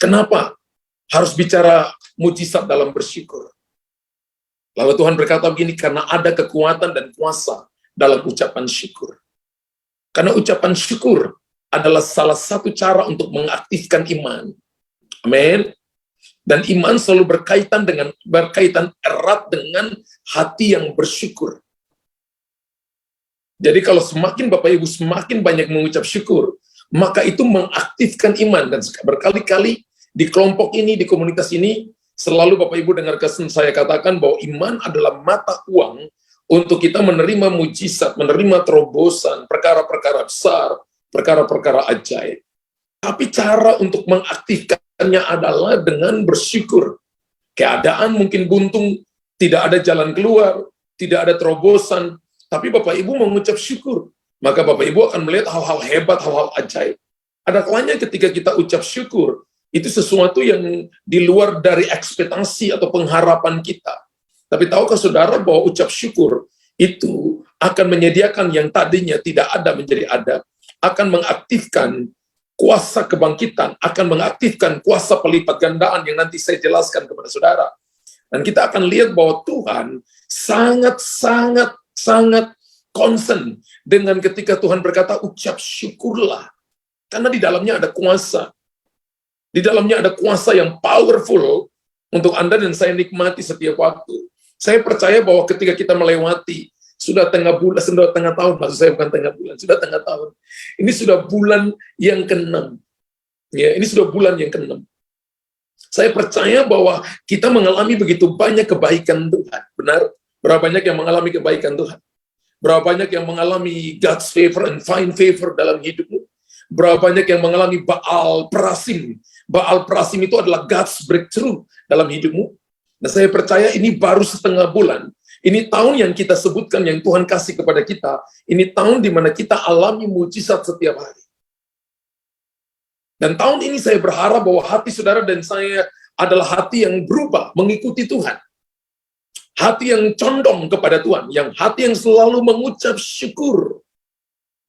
Kenapa harus bicara mujizat dalam bersyukur? Lalu Tuhan berkata begini, karena ada kekuatan dan kuasa dalam ucapan syukur. Karena ucapan syukur adalah salah satu cara untuk mengaktifkan iman. Amin. Dan iman selalu berkaitan erat dengan hati yang bersyukur. Jadi kalau semakin Bapak Ibu semakin banyak mengucap syukur, maka itu mengaktifkan iman. Dan berkali-kali di kelompok ini, di komunitas ini, selalu Bapak Ibu dengarkan saya katakan bahwa iman adalah mata uang untuk kita menerima mujizat, menerima terobosan, perkara-perkara besar, perkara-perkara ajaib. Tapi cara untuk mengaktifkannya adalah dengan bersyukur. Keadaan mungkin buntung, tidak ada jalan keluar, tidak ada terobosan, tapi Bapak Ibu mengucap syukur, maka Bapak Ibu akan melihat hal-hal hebat, hal-hal ajaib. Ada kalanya ketika kita ucap syukur, itu sesuatu yang di luar dari ekspektasi atau pengharapan kita. Tapi tahukah saudara bahwa ucap syukur itu akan menyediakan yang tadinya tidak ada menjadi ada, akan mengaktifkan kuasa kebangkitan, akan mengaktifkan kuasa pelipat gandaan yang nanti saya jelaskan kepada saudara. Dan kita akan lihat bahwa Tuhan sangat concern dengan ketika Tuhan berkata, ucap syukurlah. Karena di dalamnya ada kuasa. Di dalamnya ada kuasa yang powerful untuk Anda dan saya nikmati setiap waktu. Saya percaya bahwa ketika kita melewati, sudah tengah tahun, maksud saya bukan tengah bulan, sudah tengah tahun. Ini sudah bulan yang ke-6. Ya, ini sudah bulan yang ke-6. Saya percaya bahwa kita mengalami begitu banyak kebaikan Tuhan. Benar? Berapa banyak yang mengalami kebaikan Tuhan? Berapa banyak yang mengalami God's favor and fine favor dalam hidupmu? Berapa banyak yang mengalami Baal Perasim? Baal Perasim itu adalah God's breakthrough dalam hidupmu. Nah, saya percaya ini baru setengah bulan. Ini tahun yang kita sebutkan, yang Tuhan kasih kepada kita. Ini tahun di mana kita alami mujizat setiap hari. Dan tahun ini saya berharap bahwa hati saudara dan saya adalah hati yang berubah, mengikuti Tuhan. Hati yang condong kepada Tuhan, yang hati yang selalu mengucap syukur.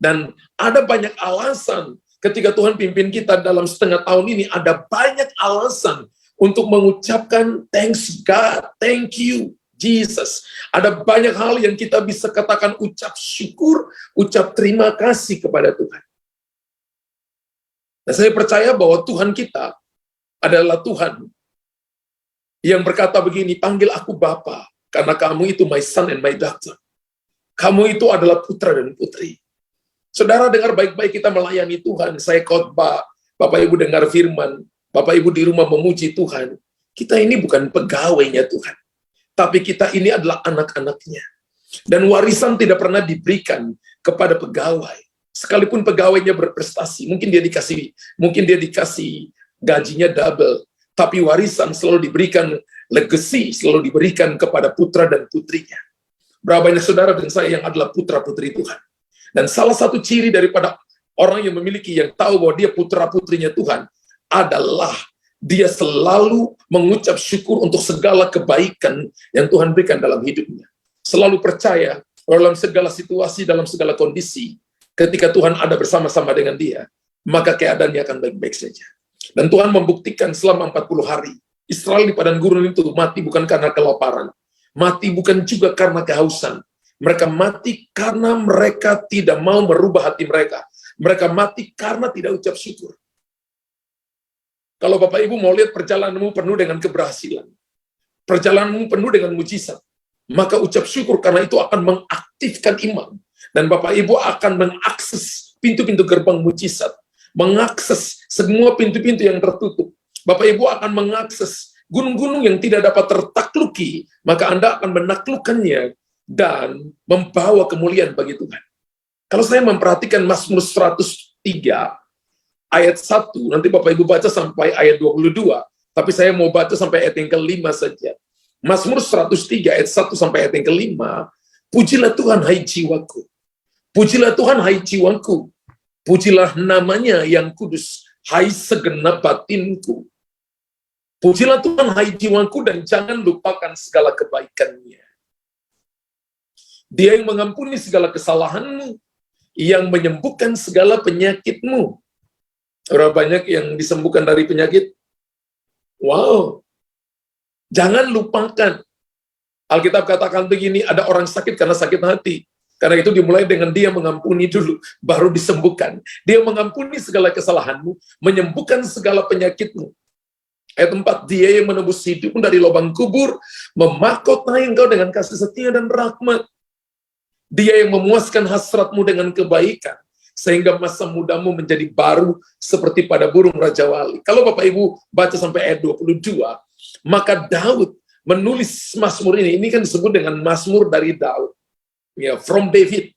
Dan ada banyak alasan ketika Tuhan pimpin kita dalam setengah tahun ini, ada banyak alasan untuk mengucapkan thanks God, thank you Jesus. Ada banyak hal yang kita bisa katakan ucap syukur, ucap terima kasih kepada Tuhan. Dan saya percaya bahwa Tuhan kita adalah Tuhan yang berkata begini, panggil aku Bapa, karena kamu itu my son and my daughter. Kamu itu adalah putra dan putri. Saudara dengar baik-baik kita melayani Tuhan. Saya khotbah, Bapak Ibu dengar firman, Bapak Ibu di rumah memuji Tuhan. Kita ini bukan pegawainya Tuhan, tapi kita ini adalah anak-anaknya. Dan warisan tidak pernah diberikan kepada pegawai. Sekalipun pegawainya berprestasi, mungkin dia dikasih gajinya double, tapi warisan selalu diberikan, legacy selalu diberikan kepada putra dan putrinya. Berapa banyak saudara dan saya yang adalah putra-putri Tuhan. Dan salah satu ciri daripada orang yang memiliki, yang tahu bahwa dia putra-putrinya Tuhan, adalah dia selalu mengucap syukur untuk segala kebaikan yang Tuhan berikan dalam hidupnya. Selalu percaya dalam segala situasi, dalam segala kondisi, ketika Tuhan ada bersama-sama dengan dia, maka keadaannya akan baik-baik saja. Dan Tuhan membuktikan selama 40 hari, Israel di padang gurun itu mati bukan karena kelaparan, mati bukan juga karena kehausan. Mereka mati karena mereka tidak mau merubah hati mereka. Mereka mati karena tidak ucap syukur. Kalau Bapak Ibu mau lihat perjalananmu penuh dengan keberhasilan, perjalananmu penuh dengan mujizat, maka ucap syukur karena itu akan mengaktifkan iman. Dan Bapak Ibu akan mengakses pintu-pintu gerbang mujizat, mengakses semua pintu-pintu yang tertutup. Bapak Ibu akan mengakses gunung-gunung yang tidak dapat tertakluki, maka Anda akan menaklukkannya dan membawa kemuliaan bagi Tuhan. Kalau saya memperhatikan Mazmur 103 ayat 1, nanti Bapak Ibu baca sampai ayat 22, tapi saya mau baca sampai ayat yang ke-5 saja. Mazmur 103 ayat 1 sampai ayat yang ke-5, pujilah Tuhan hai jiwaku. Pujilah Tuhan hai jiwaku. Pujilah namanya yang kudus, hai segenap batinku. Pujilah Tuhan hai jiwaku dan jangan lupakan segala kebaikannya. Dia yang mengampuni segala kesalahanmu, yang menyembuhkan segala penyakitmu. Berapa banyak yang disembuhkan dari penyakit? Wow, jangan lupakan. Alkitab katakan begini, ada orang sakit karena sakit hati. Karena itu dimulai dengan dia mengampuni dulu, baru disembuhkan. Dia mengampuni segala kesalahanmu, menyembuhkan segala penyakitmu. Ayat 4, dia yang menebus hidupmu dari lubang kubur, memahkotai engkau dengan kasih setia dan rahmat. Dia yang memuaskan hasratmu dengan kebaikan, sehingga masa mudamu menjadi baru seperti pada burung Raja Wali. Kalau Bapak Ibu baca sampai ayat 22, maka Daud menulis Mazmur ini kan disebut dengan Mazmur dari Daud. Ya, from David,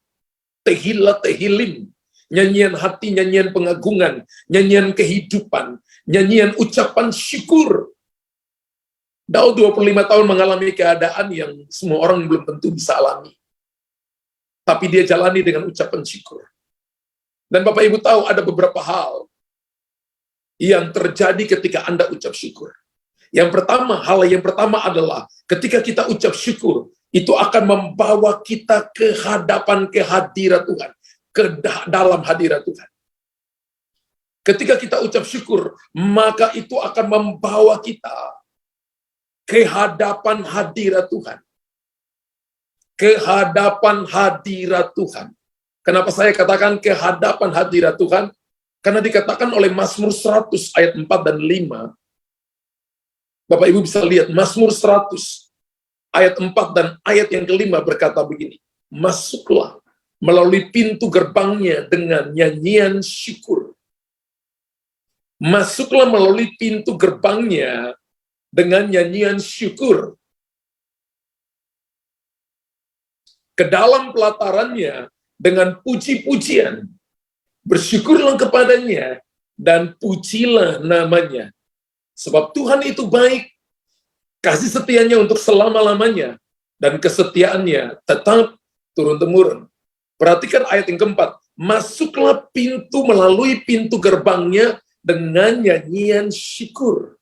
Tehillah, Tehilim, nyanyian hati, nyanyian pengagungan, nyanyian kehidupan, nyanyian ucapan syukur. Daud 25 tahun mengalami keadaan yang semua orang belum tentu bisa alami. Tapi dia jalani dengan ucapan syukur. Dan Bapak Ibu tahu ada beberapa hal yang terjadi ketika Anda ucap syukur. Hal yang pertama adalah ketika kita ucap syukur, itu akan membawa kita ke hadapan kehadirat Tuhan, ke dalam hadirat Tuhan. Ketika kita ucap syukur, maka itu akan membawa kita ke hadapan hadirat Tuhan. Ke hadapan hadirat Tuhan. Kenapa saya katakan ke hadapan hadirat Tuhan? Karena dikatakan oleh Mazmur 100 ayat 4 dan 5. Bapak Ibu bisa lihat Mazmur 100 ayat 4 dan ayat yang kelima berkata begini, masuklah melalui pintu gerbangnya dengan nyanyian syukur. Masuklah melalui pintu gerbangnya dengan nyanyian syukur. Ke dalam pelatarannya dengan puji-pujian. Bersyukurlah kepadanya dan pujilah namanya. Sebab Tuhan itu baik, kasih setianya untuk selama-lamanya, dan kesetiaannya tetap turun-temurun. Perhatikan ayat yang keempat, masuklah melalui pintu gerbangnya dengan nyanyian syukur.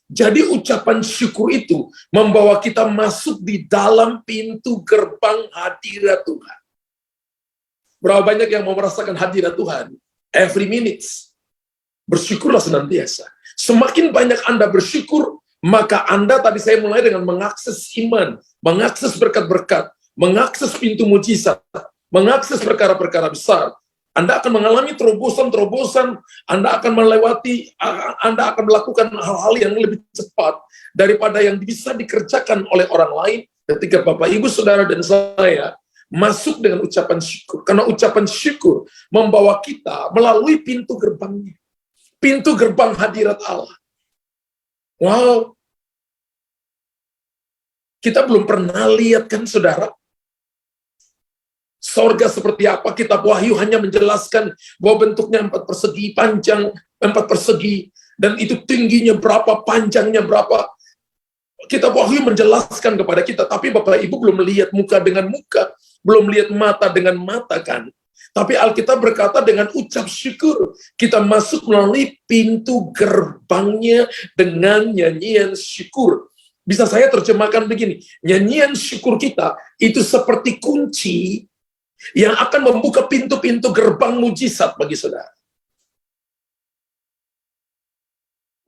Jadi ucapan syukur itu membawa kita masuk di dalam pintu gerbang hadirat Tuhan. Berapa banyak yang mau merasakan hadirat Tuhan? Every minute. Bersyukurlah senantiasa. Semakin banyak Anda bersyukur, maka Anda, tadi saya mulai dengan mengakses iman, mengakses berkat-berkat, mengakses pintu mujizat, mengakses perkara-perkara besar. Anda akan mengalami terobosan-terobosan, Anda akan Anda akan melakukan hal-hal yang lebih cepat daripada yang bisa dikerjakan oleh orang lain ketika Bapak, Ibu, Saudara, dan saya masuk dengan ucapan syukur. Karena ucapan syukur membawa kita melalui pintu gerbangnya. Pintu gerbang hadirat Allah. Wow. Kita belum pernah lihat kan, saudara? Sorga seperti apa? Kitab Wahyu hanya menjelaskan bahwa bentuknya 4 persegi, panjang 4 persegi, dan itu tingginya berapa, panjangnya berapa. Kitab Wahyu menjelaskan kepada kita, tapi Bapak Ibu belum melihat muka dengan muka, belum lihat mata dengan mata kan. Tapi Alkitab berkata dengan ucap syukur, kita masuk melalui pintu gerbangnya dengan nyanyian syukur. Bisa saya terjemahkan begini, nyanyian syukur kita itu seperti kunci yang akan membuka pintu-pintu gerbang mujizat bagi saudara.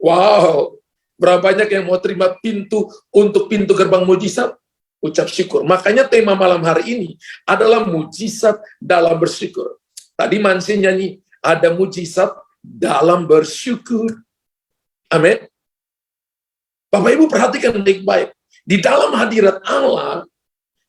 Wow, berapa banyak yang mau terima pintu untuk pintu gerbang mujizat? Ucap syukur. Makanya tema malam hari ini adalah mujizat dalam bersyukur. Tadi Mansi nyanyi, ada mujizat dalam bersyukur. Amin. Bapak Ibu perhatikan baik-baik. Di dalam hadirat Allah,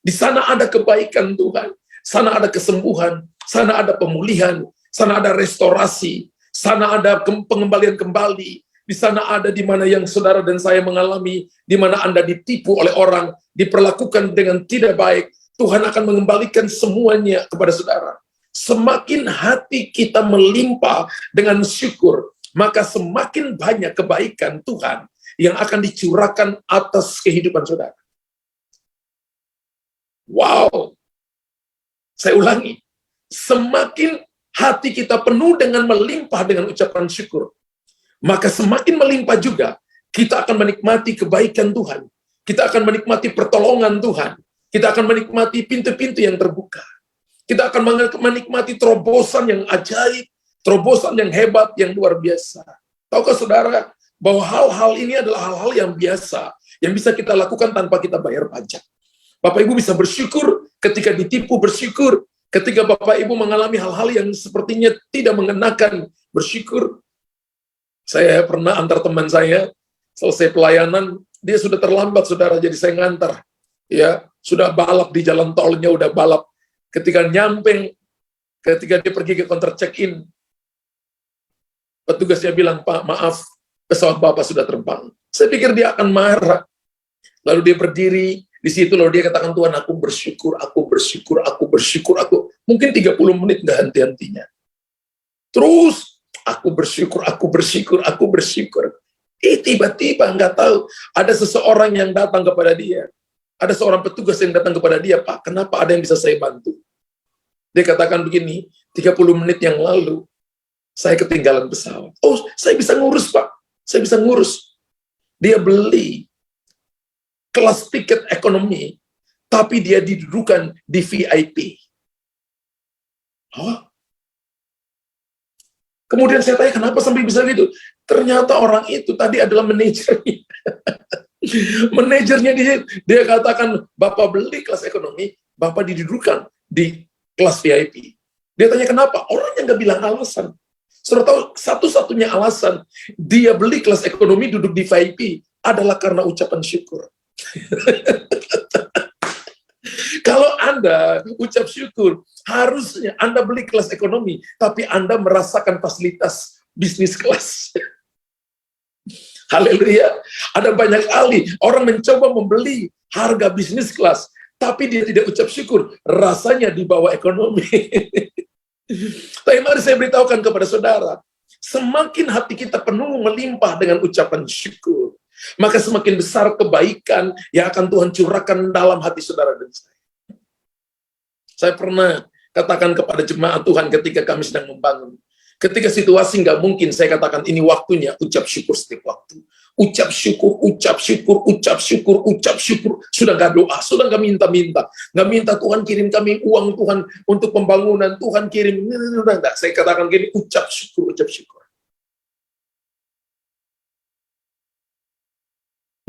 di sana ada kebaikan Tuhan. Sana ada kesembuhan, sana ada pemulihan, sana ada restorasi, sana ada pengembalian kembali. Di sana ada di mana yang saudara dan saya mengalami, di mana Anda ditipu oleh orang, diperlakukan dengan tidak baik, Tuhan akan mengembalikan semuanya kepada saudara. Semakin hati kita melimpah dengan syukur, maka semakin banyak kebaikan Tuhan yang akan dicurahkan atas kehidupan saudara. Wow. Saya ulangi. Semakin hati kita penuh dengan melimpah dengan ucapan syukur, maka semakin melimpah juga kita akan menikmati kebaikan Tuhan. Kita akan menikmati pertolongan Tuhan. Kita akan menikmati pintu-pintu yang terbuka. Kita akan menikmati terobosan yang ajaib, terobosan yang hebat, yang luar biasa. Tahukah saudara, bahwa hal-hal ini adalah hal-hal yang biasa, yang bisa kita lakukan tanpa kita bayar pajak. Bapak Ibu bisa bersyukur ketika ditipu, bersyukur ketika Bapak Ibu mengalami hal-hal yang sepertinya tidak mengenakan, bersyukur. Saya pernah antar teman saya, selesai pelayanan, dia sudah terlambat, saudara, jadi saya ngantar. Ya, sudah balap di jalan tolnya, udah balap. Ketika nyampe, ketika dia pergi ke counter check-in, petugasnya bilang, "Pak, maaf, pesawat Bapak sudah terbang." Saya pikir dia akan marah. Lalu dia berdiri di situ, lalu dia katakan, "Tuhan, aku bersyukur, aku bersyukur, aku bersyukur, aku." Mungkin 30 menit nggak henti-hentinya. Terus, aku bersyukur, aku bersyukur, aku bersyukur. Tiba-tiba nggak tahu, ada seseorang yang datang kepada dia. Ada seorang petugas yang datang kepada dia, "Pak, kenapa, ada yang bisa saya bantu?" Dia katakan begini, 30 menit yang lalu, saya ketinggalan pesawat. "Oh, saya bisa ngurus, Pak. Saya bisa ngurus." Dia beli kelas tiket ekonomi, tapi dia didudukan di VIP. Oh. Kemudian saya tanya, kenapa sampai bisa gitu? Ternyata orang itu tadi adalah manajernya. Manajernya dia katakan, "Bapak beli kelas ekonomi, Bapak didudukan di kelas VIP." Dia tanya kenapa? Orangnya nggak bilang alasan. Sudah tahu, satu-satunya alasan dia beli kelas ekonomi duduk di VIP adalah karena ucapan syukur. Kalau Anda ucap syukur, harusnya Anda beli kelas ekonomi, tapi Anda merasakan fasilitas bisnis kelas. Haleluya. Ada banyak kali orang mencoba membeli harga bisnis kelas, tapi dia tidak ucap syukur, rasanya di bawah ekonomi. Tapi mari saya beritahukan kepada saudara, semakin hati kita penuh melimpah dengan ucapan syukur, maka semakin besar kebaikan yang akan Tuhan curahkan dalam hati saudara dan saya. Saya pernah katakan kepada jemaat Tuhan ketika kami sedang membangun, ketika situasi nggak mungkin, saya katakan ini waktunya ucap syukur setiap waktu. Ucap syukur, ucap syukur, ucap syukur, ucap syukur. Sudah nggak doa, sudah nggak minta-minta. Nggak minta Tuhan kirim kami uang, Tuhan untuk pembangunan, Tuhan kirim. Enggak, saya katakan gini, ucap syukur, ucap syukur.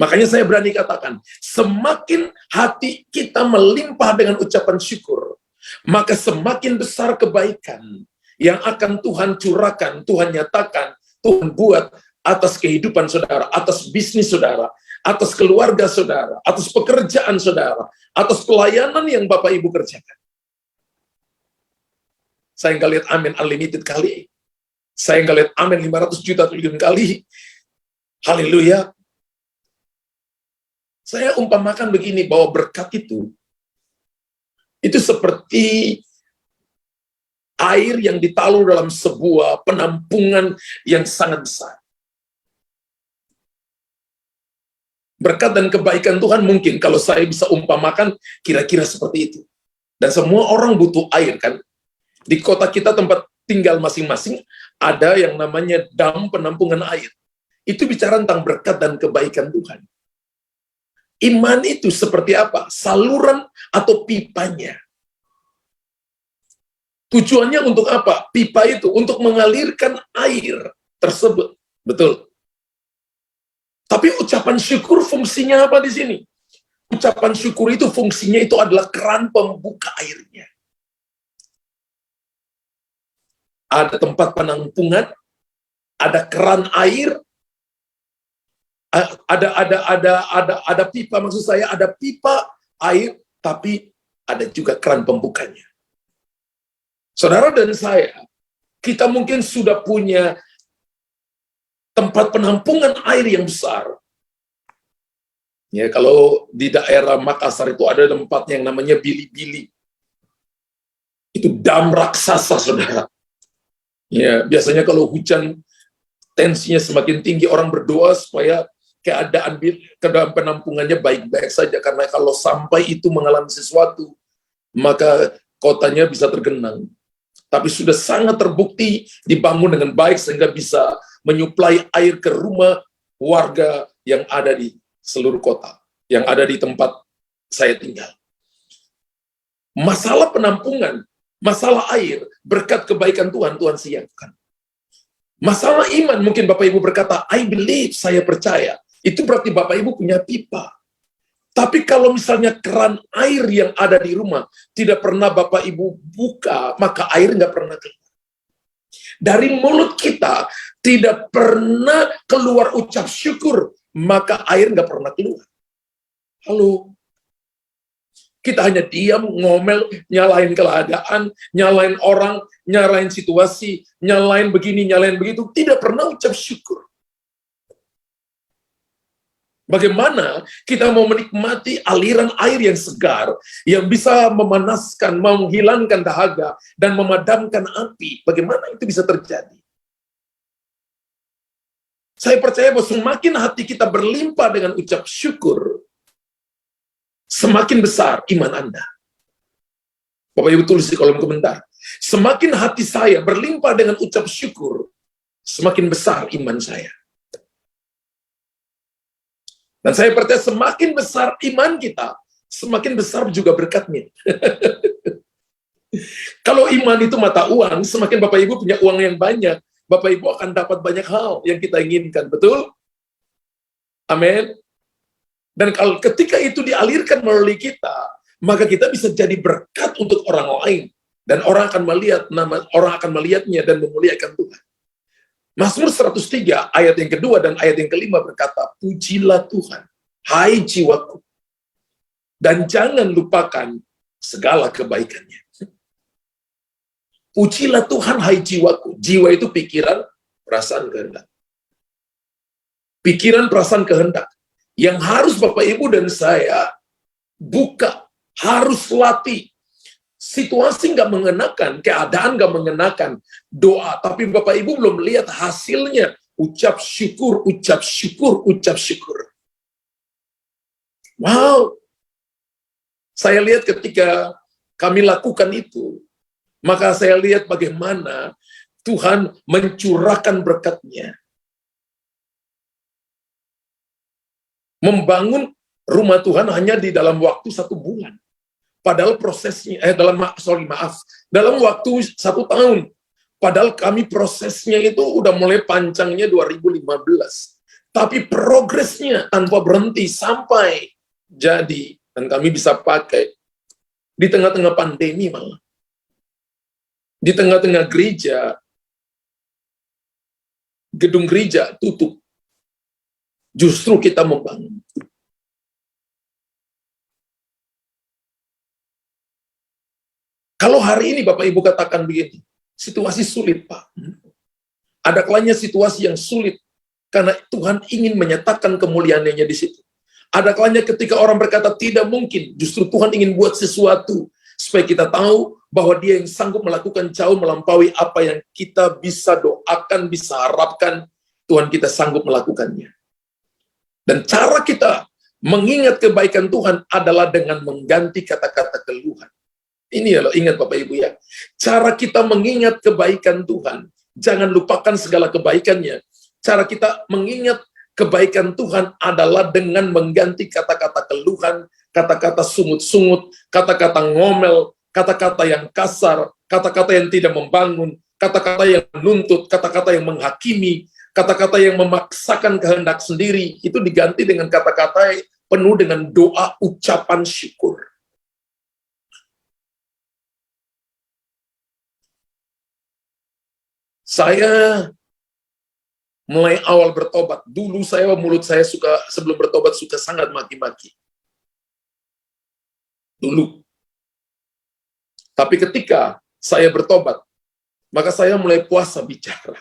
Makanya saya berani katakan, semakin hati kita melimpah dengan ucapan syukur, maka semakin besar kebaikan yang akan Tuhan curahkan, Tuhan nyatakan, Tuhan buat atas kehidupan saudara, atas bisnis saudara, atas keluarga saudara, atas pekerjaan saudara, atas pelayanan yang Bapak Ibu kerjakan. Saya nggak lihat amin unlimited kali. Saya nggak lihat amin 500 juta triliun kali. Haleluya. Saya umpamakan begini, bahwa berkat itu seperti air yang ditaruh dalam sebuah penampungan yang sangat besar. Berkat dan kebaikan Tuhan mungkin kalau saya bisa umpamakan kira-kira seperti itu. Dan semua orang butuh air kan. Di kota kita tempat tinggal masing-masing ada yang namanya dam penampungan air. Itu bicara tentang berkat dan kebaikan Tuhan. Iman itu seperti apa? Saluran atau pipanya. Tujuannya untuk apa? Pipa itu untuk mengalirkan air tersebut. Betul. Tapi ucapan syukur fungsinya apa di sini? Ucapan syukur itu fungsinya itu adalah keran pembuka airnya. Ada tempat penampungan, ada keran air, ada pipa, maksud saya ada pipa air, tapi ada juga keran pembukanya. Saudara dan saya, kita mungkin sudah punya tempat penampungan air yang besar. Ya, kalau di daerah Makassar itu ada tempat yang namanya Bili-Bili. Itu dam raksasa, saudara. Ya, biasanya kalau hujan tensinya semakin tinggi, orang berdoa supaya keadaan penampungannya baik-baik saja, karena kalau sampai itu mengalami sesuatu, maka kotanya bisa tergenang. Tapi sudah sangat terbukti dibangun dengan baik sehingga bisa menyuplai air ke rumah warga yang ada di seluruh kota, yang ada di tempat saya tinggal. Masalah penampungan, masalah air, berkat kebaikan Tuhan, Tuhan siapkan. Masalah iman, mungkin Bapak Ibu berkata, I believe, saya percaya. Itu berarti Bapak Ibu punya pipa. Tapi kalau misalnya keran air yang ada di rumah tidak pernah Bapak Ibu buka, maka air nggak pernah keluar. Dari mulut kita tidak pernah keluar ucap syukur, maka air nggak pernah keluar. Halo. Kita hanya diam, ngomel, nyalain keadaan, nyalain orang, nyalain situasi, nyalain begini, nyalain begitu. Tidak pernah ucap syukur. Bagaimana kita mau menikmati aliran air yang segar, yang bisa memanaskan, menghilangkan dahaga, dan memadamkan api? Bagaimana itu bisa terjadi? Saya percaya bahwa semakin hati kita berlimpah dengan ucap syukur, semakin besar iman Anda. Bapak Ibu tulis di kolom komentar. Semakin hati saya berlimpah dengan ucap syukur, semakin besar iman saya. Dan saya percaya semakin besar iman kita, semakin besar juga berkatnya. Kalau iman itu mata uang, semakin Bapak Ibu punya uang yang banyak, Bapak Ibu akan dapat banyak hal yang kita inginkan. Betul? Amin. Dan kalau ketika itu dialirkan melalui kita, maka kita bisa jadi berkat untuk orang lain, dan orang akan melihatnya dan memuliakan Tuhan. Mazmur 103 ayat yang kedua dan ayat yang kelima berkata, pujilah Tuhan, hai jiwaku, dan jangan lupakan segala kebaikannya. Pujilah Tuhan, hai jiwaku. Jiwa itu pikiran, perasaan, kehendak. Pikiran, perasaan, kehendak. Yang harus Bapak Ibu dan saya buka, harus latih. Situasi nggak mengenakan, keadaan nggak mengenakan, doa, tapi Bapak Ibu belum lihat hasilnya. Ucap syukur, ucap syukur, ucap syukur. Wow. Saya lihat ketika kami lakukan itu, maka saya lihat bagaimana Tuhan mencurahkan berkat-Nya. Membangun rumah Tuhan hanya di dalam waktu 1 bulan. Padahal prosesnya, dalam waktu 1 tahun. Padahal kami prosesnya itu udah mulai pancangnya 2015. Tapi progresnya tanpa berhenti sampai jadi. Dan kami bisa pakai di tengah-tengah pandemi malah. Di tengah-tengah gereja, gedung gereja tutup. Justru kita membangun. Kalau hari ini Bapak Ibu katakan begini, situasi sulit, Pak. Ada kalanya situasi yang sulit, karena Tuhan ingin menyatakan kemuliaan-Nya di situ. Ada kalanya ketika orang berkata tidak mungkin, justru Tuhan ingin buat sesuatu, supaya kita tahu bahwa Dia yang sanggup melakukan jauh melampaui apa yang kita bisa doakan, bisa harapkan, Tuhan kita sanggup melakukannya. Dan cara kita mengingat kebaikan Tuhan adalah dengan mengganti kata-kata keluhan. Ini ya loh, ingat Bapak Ibu ya. Cara kita mengingat kebaikan Tuhan, jangan lupakan segala kebaikannya. Cara kita mengingat kebaikan Tuhan adalah dengan mengganti kata-kata keluhan, kata-kata sungut-sungut, kata-kata ngomel, kata-kata yang kasar, kata-kata yang tidak membangun, kata-kata yang menuntut, kata-kata yang menghakimi, kata-kata yang memaksakan kehendak sendiri, itu diganti dengan kata-kata penuh dengan doa, ucapan syukur. Saya mulai awal bertobat, dulu mulut saya sebelum bertobat suka sangat maki-maki. Dulu. Tapi ketika saya bertobat, maka saya mulai puasa bicara.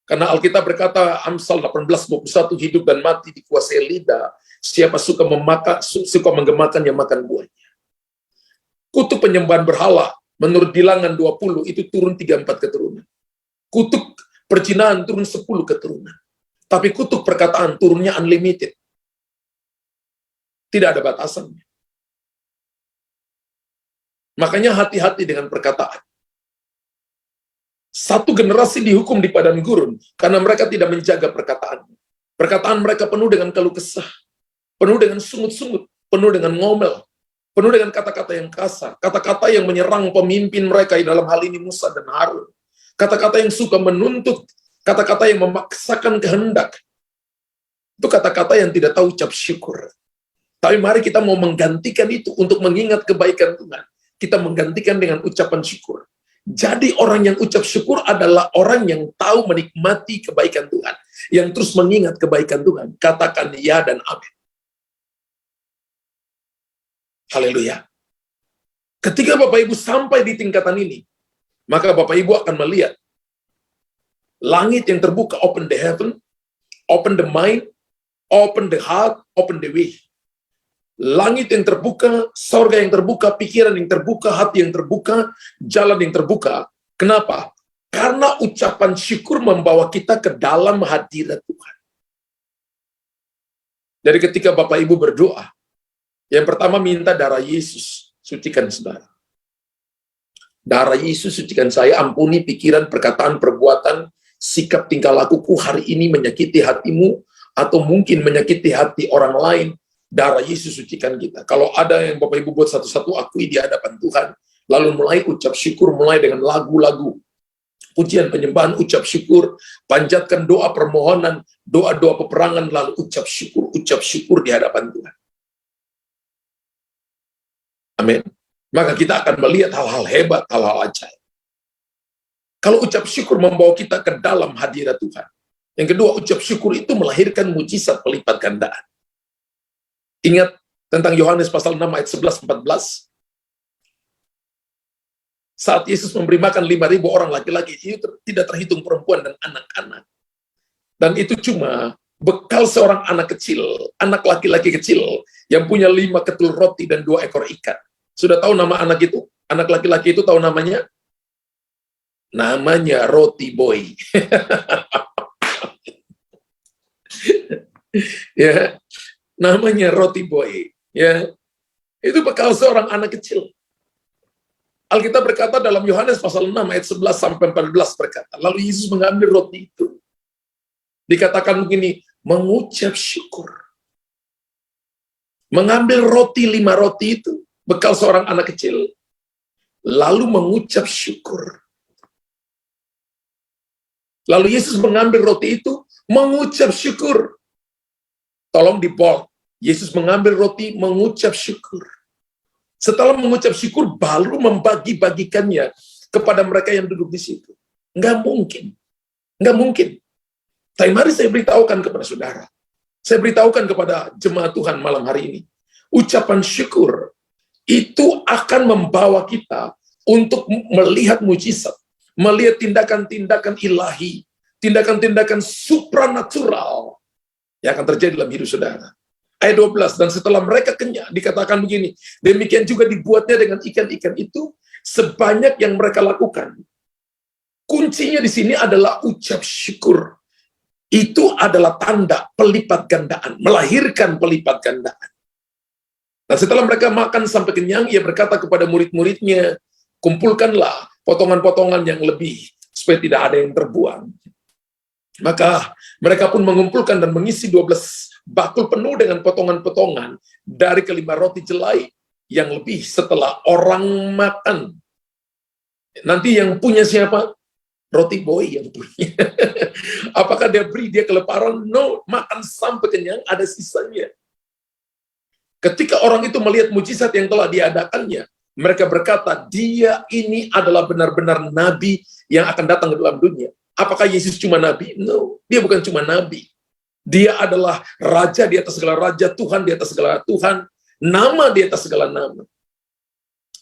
Karena Alkitab berkata, Amsal 18:21, hidup dan mati dikuasai lidah, siapa suka menggemakan yang makan buahnya. Kutuk penyembahan berhala, menurut Bilangan 20, itu turun 3-4 keturunan. Kutuk perzinahan turun 10 keturunan. Tapi kutuk perkataan turunnya unlimited. Tidak ada batasannya. Makanya hati-hati dengan perkataan. Satu generasi dihukum di padang gurun karena mereka tidak menjaga perkataan. Perkataan mereka penuh dengan keluh kesah, penuh dengan sungut-sungut, penuh dengan ngomel, penuh dengan kata-kata yang kasar, kata-kata yang menyerang pemimpin mereka, dalam hal ini Musa dan Harun. kata-kata yang suka menuntut, kata-kata yang memaksakan kehendak. Itu kata-kata yang tidak tahu ucap syukur. Tapi mari kita mau menggantikan itu untuk mengingat kebaikan Tuhan. Kita menggantikan dengan ucapan syukur. Jadi orang yang ucap syukur adalah orang yang tahu menikmati kebaikan Tuhan. Yang terus mengingat kebaikan Tuhan. Katakan ya dan amin. Haleluya. Ketika Bapak Ibu sampai di tingkatan ini, maka Bapak Ibu akan melihat langit yang terbuka, open the heaven, open the mind, open the heart, open the way. Langit yang terbuka, sorga yang terbuka, pikiran yang terbuka, hati yang terbuka, jalan yang terbuka. Kenapa? Karena ucapan syukur membawa kita ke dalam hadirat Tuhan. Dari ketika Bapak Ibu berdoa, yang pertama minta darah Yesus, sucikan saudara. Darah Yesus sucikan saya, ampuni pikiran, perkataan, perbuatan, sikap tingkah lakuku hari ini menyakiti hatimu, atau mungkin menyakiti hati orang lain. Darah Yesus sucikan kita. Kalau ada yang Bapak Ibu buat satu-satu, akui di hadapan Tuhan. Lalu mulai ucap syukur, mulai dengan lagu-lagu. Pujian penyembahan, ucap syukur. Panjatkan doa permohonan, doa-doa peperangan, lalu ucap syukur di hadapan Tuhan. Amin. Maka kita akan melihat hal-hal hebat, hal-hal ajaib. Kalau ucap syukur membawa kita ke dalam hadirat Tuhan. Yang kedua, ucap syukur itu melahirkan mujizat pelipat gandaan. Ingat tentang Yohanes pasal 6 ayat 11-14. Saat Yesus memberi makan 5.000 orang laki-laki, itu tidak terhitung perempuan dan anak-anak. Dan itu cuma bekal seorang anak kecil, anak laki-laki kecil, yang punya 5 ketul roti dan 2 ekor ikan. Sudah tahu nama anak itu? Anak laki-laki itu tahu namanya? Namanya Roti Boy. Ya, namanya Roti Boy. Ya, itu bekal seorang anak kecil. Alkitab berkata dalam Yohanes pasal 6 ayat 11-14 berkata, lalu Yesus mengambil roti itu. Dikatakan begini, mengucap syukur. Mengambil roti 5 roti itu, bekal seorang anak kecil, lalu mengucap syukur. Lalu Yesus mengambil roti itu, mengucap syukur. Tolong di bold. Yesus mengambil roti, mengucap syukur. Setelah mengucap syukur, baru membagi-bagikannya kepada mereka yang duduk di situ. Nggak mungkin. Nggak mungkin. Tapi mari saya beritahukan kepada saudara. Saya beritahukan kepada jemaat Tuhan malam hari ini. Ucapan syukur itu akan membawa kita untuk melihat mujizat. Melihat tindakan-tindakan ilahi. Tindakan-tindakan supranatural yang akan terjadi dalam hidup saudara. Ayat 12, dan setelah mereka kenyang, dikatakan begini, demikian juga dibuatnya dengan ikan-ikan itu, sebanyak yang mereka lakukan. Kuncinya di sini adalah ucap syukur. Itu adalah tanda pelipat gandaan, melahirkan pelipat gandaan. Nah, setelah mereka makan sampai kenyang, ia berkata kepada murid-muridnya, kumpulkanlah potongan-potongan yang lebih, supaya tidak ada yang terbuang. Maka mereka pun mengumpulkan dan mengisi 12 bakul penuh dengan potongan-potongan dari kelima roti jelai yang lebih setelah orang makan. Nanti yang punya siapa? Roti Boy yang punya. Apakah dia beri dia kelaparan? No, makan sampai kenyang, ada sisanya. Ketika orang itu melihat mujizat yang telah diadakannya, mereka berkata, dia ini adalah benar-benar nabi yang akan datang ke dalam dunia. Apakah Yesus cuma nabi? No, dia bukan cuma nabi. Dia adalah raja di atas segala raja, Tuhan di atas segala Tuhan, nama di atas segala nama.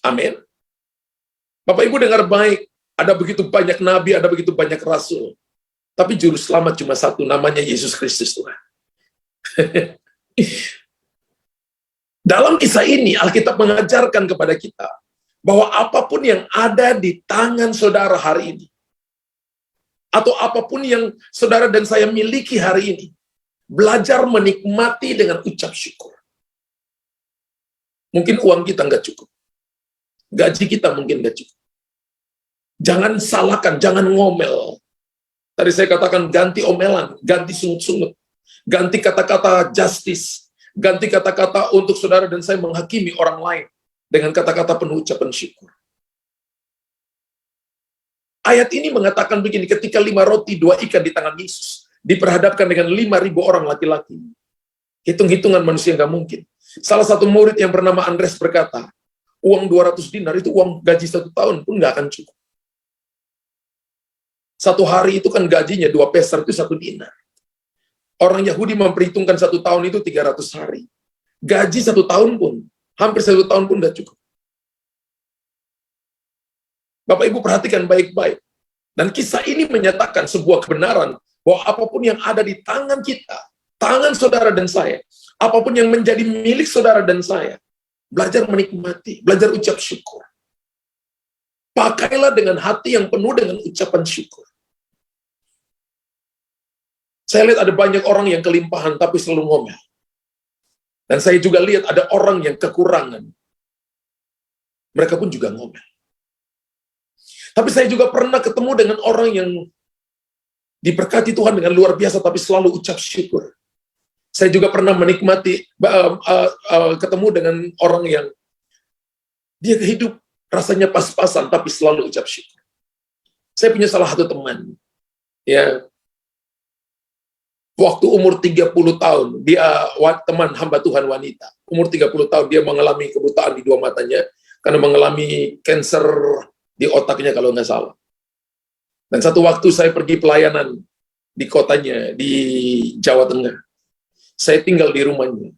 Amin. Bapak Ibu dengar baik, ada begitu banyak nabi, ada begitu banyak rasul. Tapi juru selamat cuma satu, namanya Yesus Kristus Tuhan. Dalam kisah ini, Alkitab mengajarkan kepada kita bahwa apapun yang ada di tangan saudara hari ini, atau apapun yang saudara dan saya miliki hari ini, belajar menikmati dengan ucap syukur. Mungkin uang kita nggak cukup. Gaji kita mungkin nggak cukup. Jangan salahkan, jangan ngomel. Tadi saya katakan ganti omelan, ganti sungut-sungut. Ganti kata-kata justice. Ganti kata-kata untuk saudara dan saya menghakimi orang lain. Dengan kata-kata penuh ucapan syukur. Ayat ini mengatakan begini, ketika 5 roti 2 ikan di tangan Yesus, diperhadapkan dengan 5.000 orang laki-laki. Hitung-hitungan manusia nggak mungkin. Salah satu murid yang bernama Andres berkata, uang 200 dinar itu uang gaji 1 tahun pun nggak akan cukup. Satu hari itu kan gajinya 2 peser itu 1 dinar. Orang Yahudi memperhitungkan 1 tahun itu 300 hari. Gaji 1 tahun pun, hampir 1 tahun pun nggak cukup. Bapak Ibu perhatikan baik-baik. Dan kisah ini menyatakan sebuah kebenaran bahwa apapun yang ada di tangan kita, tangan saudara dan saya, apapun yang menjadi milik saudara dan saya, belajar menikmati, belajar ucap syukur. Pakailah dengan hati yang penuh dengan ucapan syukur. Saya lihat ada banyak orang yang kelimpahan tapi selalu ngomel. Dan saya juga lihat ada orang yang kekurangan. Mereka pun juga ngomel. Tapi saya juga pernah ketemu dengan orang yang diberkati Tuhan dengan luar biasa, tapi selalu ucap syukur. Saya juga pernah menikmati, ketemu dengan orang yang dia hidup rasanya pas-pasan, tapi selalu ucap syukur. Saya punya salah satu teman, ya, waktu umur 30 tahun, dia teman hamba Tuhan wanita. Umur 30 tahun, dia mengalami kebutaan di 2 matanya, karena mengalami kanker di otaknya kalau nggak salah. Dan satu waktu saya pergi pelayanan di kotanya, di Jawa Tengah. Saya tinggal di rumahnya.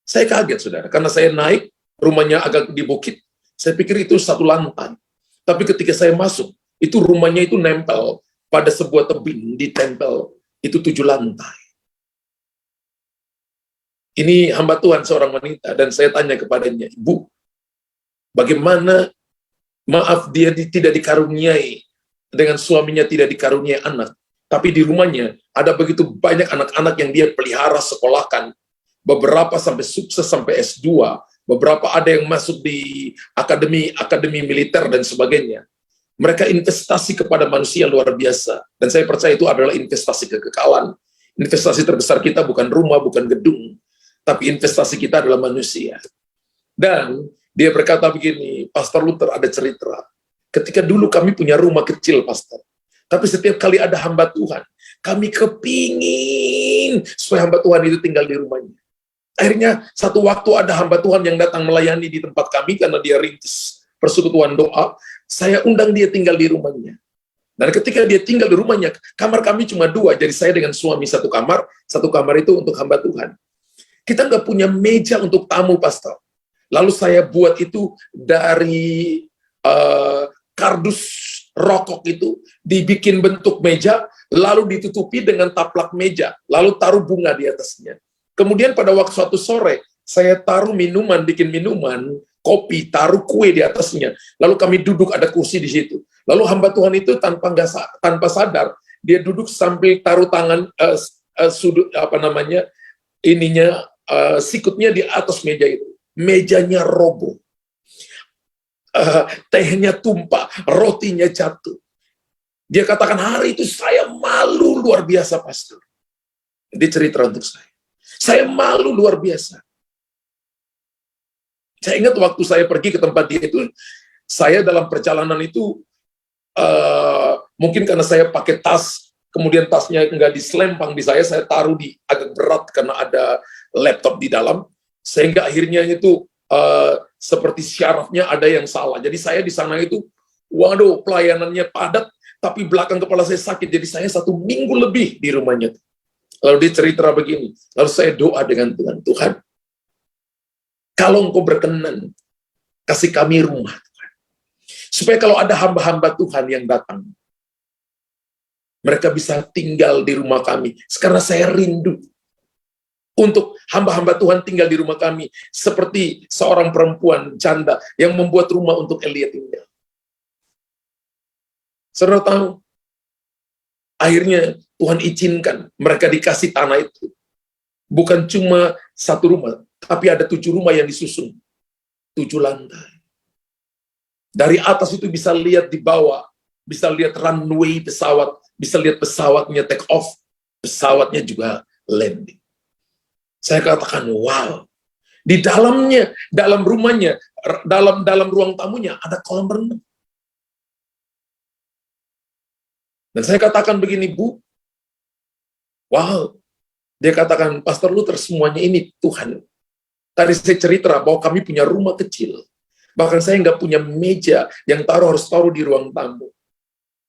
Saya kaget, saudara, karena saya naik, rumahnya agak di bukit. Saya pikir itu 1 lantai. Tapi ketika saya masuk, itu rumahnya itu nempel pada sebuah tebing, ditempel, itu 7 lantai. Ini hamba Tuhan, seorang wanita, dan saya tanya kepadanya, Ibu, bagaimana, maaf, dia tidak dikaruniai, dengan suaminya tidak dikaruniai anak, tapi di rumahnya ada begitu banyak anak-anak yang dia pelihara, sekolahkan, beberapa sampai sukses sampai S2, beberapa ada yang masuk di akademi militer dan sebagainya. Mereka investasi kepada manusia luar biasa, dan saya percaya itu adalah investasi kekekalan. Investasi terbesar kita bukan rumah, bukan gedung, tapi investasi kita adalah manusia. Dan dia berkata begini, Pastor Luther, ada cerita. Ketika dulu kami punya rumah kecil, Pastor. Tapi setiap kali ada hamba Tuhan, kami kepingin supaya hamba Tuhan itu tinggal di rumahnya. Akhirnya satu waktu ada hamba Tuhan yang datang melayani di tempat kami karena dia rintis persekutuan doa. Saya undang dia tinggal di rumahnya. Dan ketika dia tinggal di rumahnya, kamar kami cuma 2, jadi saya dengan suami satu kamar itu untuk hamba Tuhan. Kita nggak punya meja untuk tamu, Pastor. Lalu saya buat itu dari kardus rokok itu, dibikin bentuk meja, lalu ditutupi dengan taplak meja, lalu taruh bunga di atasnya. Kemudian pada waktu suatu sore, saya taruh minuman, bikin minuman, kopi, taruh kue di atasnya. Lalu kami duduk, ada kursi di situ. Lalu hamba Tuhan itu tanpa sadar, dia duduk sambil taruh tangan sikutnya di atas meja itu. Mejanya roboh. Tehnya tumpah, rotinya jatuh. Dia katakan, hari itu saya malu luar biasa, Pastor. Dia cerita untuk saya. Saya malu luar biasa. Saya ingat waktu saya pergi ke tempat dia itu, saya dalam perjalanan itu, mungkin karena saya pakai tas, kemudian tasnya nggak diselempang di saya taruh di agak berat karena ada laptop di dalam, sehingga akhirnya itu seperti syarafnya ada yang salah. Jadi saya di sana itu, waduh, pelayanannya padat, tapi belakang kepala saya sakit. Jadi saya 1 minggu lebih di rumahnya. Lalu dia cerita begini, lalu saya doa dengan Tuhan, Tuhan, kalau Engkau berkenan, kasih kami rumah, Tuhan. Supaya kalau ada hamba-hamba Tuhan yang datang, mereka bisa tinggal di rumah kami. Sekarang saya rindu untuk hamba-hamba Tuhan tinggal di rumah kami, seperti seorang perempuan janda yang membuat rumah untuk Elia tinggal. Saudara tahu, akhirnya Tuhan izinkan mereka dikasih tanah itu. Bukan cuma 1 rumah, tapi ada 7 rumah yang disusun. 7 lantai. Dari atas itu bisa lihat di bawah, bisa lihat runway pesawat, bisa lihat pesawatnya take off, pesawatnya juga landing. Saya katakan, wow. Di dalamnya, dalam rumahnya, dalam ruang tamunya ada kolam renang. Dan saya katakan begini, Bu, wow, dia katakan, Pastor Luther, semuanya ini Tuhan. Tadi saya cerita bahwa kami punya rumah kecil. Bahkan saya nggak punya meja yang harus taruh di ruang tamu.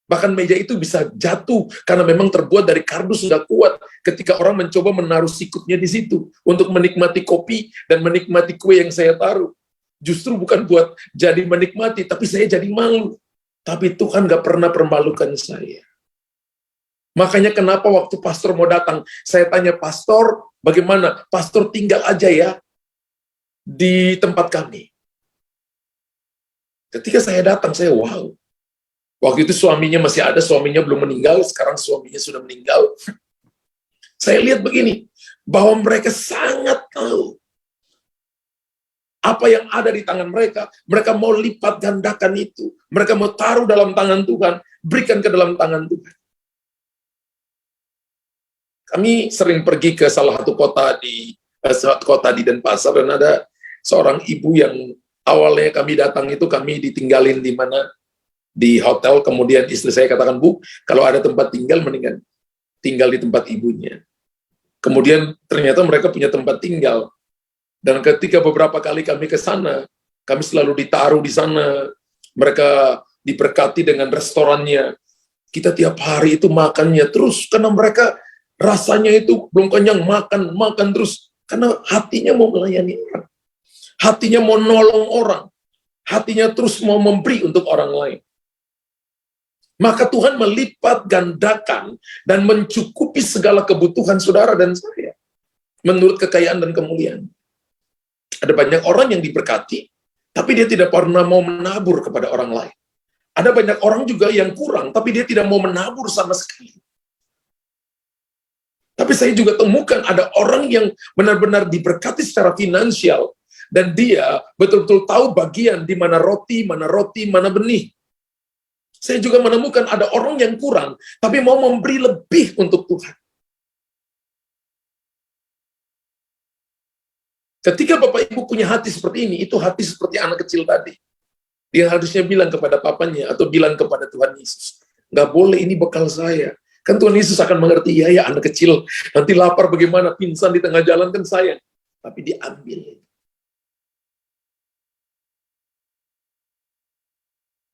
Bahkan meja itu bisa jatuh karena memang terbuat dari kardus sudah kuat ketika orang mencoba menaruh sikutnya di situ untuk menikmati kopi dan menikmati kue yang saya taruh. Justru bukan buat jadi menikmati, tapi saya jadi malu. Tapi Tuhan nggak pernah permalukan saya. Makanya kenapa waktu pastor mau datang, saya tanya, Pastor, bagaimana? Pastor tinggal aja ya di tempat kami. Ketika saya datang, saya wow. Waktu itu suaminya masih ada, suaminya belum meninggal, sekarang suaminya sudah meninggal. Saya lihat begini, bahwa mereka sangat tahu apa yang ada di tangan mereka. Mereka mau lipat gandakan itu. Mereka mau taruh dalam tangan Tuhan, berikan ke dalam tangan Tuhan. Kami sering pergi ke salah satu kota di Denpasar, dan ada seorang ibu yang awalnya kami datang itu kami ditinggalin di mana? Di hotel, kemudian istri saya katakan, Bu, kalau ada tempat tinggal, mendingan tinggal di tempat ibunya. Kemudian ternyata mereka punya tempat tinggal. Dan ketika beberapa kali kami ke sana, kami selalu ditaruh di sana. Mereka diberkati dengan restorannya. Kita tiap hari itu makannya terus, karena mereka rasanya itu belum kenyang, makan terus. Karena hatinya mau melayani orang. Hatinya mau nolong orang. Hatinya terus mau memberi untuk orang lain. Maka Tuhan melipat gandakan dan mencukupi segala kebutuhan saudara dan saya. Menurut kekayaan dan kemuliaan. Ada banyak orang yang diberkati, tapi dia tidak pernah mau menabur kepada orang lain. Ada banyak orang juga yang kurang, tapi dia tidak mau menabur sama sekali. Tapi saya juga temukan ada orang yang benar-benar diberkati secara finansial, dan dia betul-betul tahu bagian di mana roti, mana benih. Saya juga menemukan ada orang yang kurang, tapi mau memberi lebih untuk Tuhan. Ketika Bapak Ibu punya hati seperti ini, itu hati seperti anak kecil tadi. Dia harusnya bilang kepada papanya, atau bilang kepada Tuhan Yesus, nggak boleh, ini bekal saya. Kan Tuhan Yesus akan mengerti, ya anak kecil, nanti lapar bagaimana, pingsan di tengah jalan kan saya. Tapi diambil.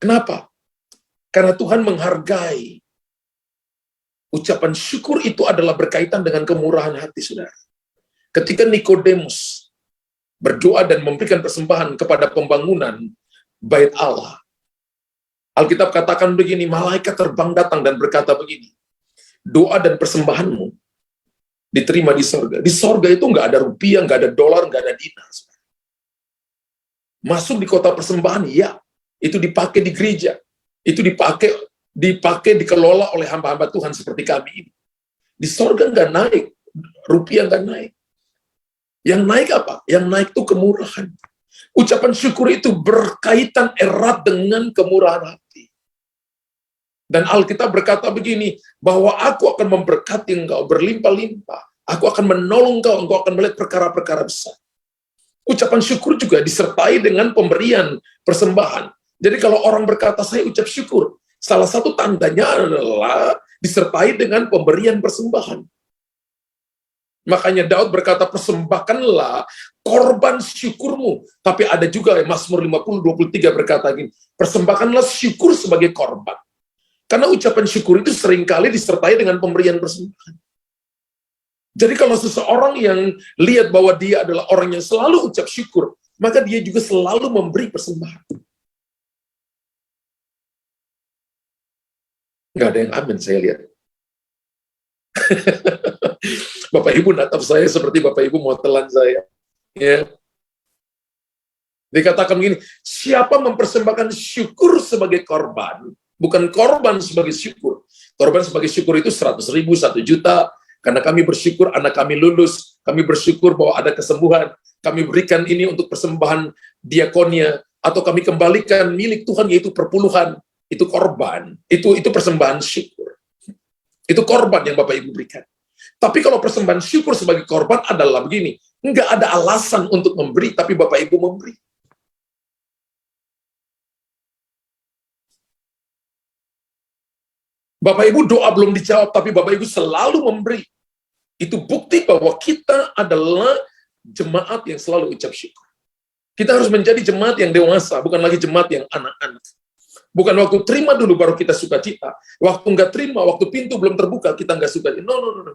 Kenapa? Karena Tuhan menghargai. Ucapan syukur itu adalah berkaitan dengan kemurahan hati, saudara. Ketika Nikodemus berdoa dan memberikan persembahan kepada pembangunan bait Allah, Alkitab katakan begini, malaikat terbang datang dan berkata begini, doa dan persembahanmu diterima di sorga. Di sorga itu nggak ada rupiah, nggak ada dolar, nggak ada dinar. Masuk di kota persembahan, ya, itu dipakai di gereja. Itu dipakai, dikelola oleh hamba-hamba Tuhan seperti kami ini. Di sorga nggak naik, rupiah nggak naik. Yang naik apa? Yang naik itu kemurahan. Ucapan syukur itu berkaitan erat dengan kemurahan hati. Dan Alkitab berkata begini, bahwa aku akan memberkati engkau berlimpah-limpah. Aku akan menolong engkau akan melihat perkara-perkara besar. Ucapan syukur juga disertai dengan pemberian persembahan. Jadi kalau orang berkata, saya ucap syukur, salah satu tandanya adalah disertai dengan pemberian persembahan. Makanya Daud berkata, persembahkanlah korban syukurmu. Tapi ada juga Mazmur 50:23 berkata gini, persembahkanlah syukur sebagai korban. Karena ucapan syukur itu seringkali disertai dengan pemberian persembahan. Jadi kalau seseorang yang lihat bahwa dia adalah orang yang selalu ucap syukur, maka dia juga selalu memberi persembahan. Nggak ada yang amin, saya lihat. Bapak Ibu natap saya seperti Bapak Ibu mau telan saya. Ya. Dikatakan begini, siapa mempersembahkan syukur sebagai korban, bukan korban sebagai syukur. Korban sebagai syukur itu 100.000, 1 juta, karena kami bersyukur anak kami lulus, kami bersyukur bahwa ada kesembuhan, kami berikan ini untuk persembahan diakonia, atau kami kembalikan milik Tuhan yaitu perpuluhan. Itu korban, itu persembahan syukur. Itu korban yang Bapak Ibu berikan. Tapi kalau persembahan syukur sebagai korban adalah begini, nggak ada alasan untuk memberi, tapi Bapak Ibu memberi. Bapak Ibu doa belum dijawab, tapi Bapak Ibu selalu memberi. Itu bukti bahwa kita adalah jemaat yang selalu ucap syukur. Kita harus menjadi jemaat yang dewasa, bukan lagi jemaat yang anak-anak. Bukan waktu terima dulu baru kita sukacita. Waktu nggak terima, waktu pintu belum terbuka, kita nggak suka. No.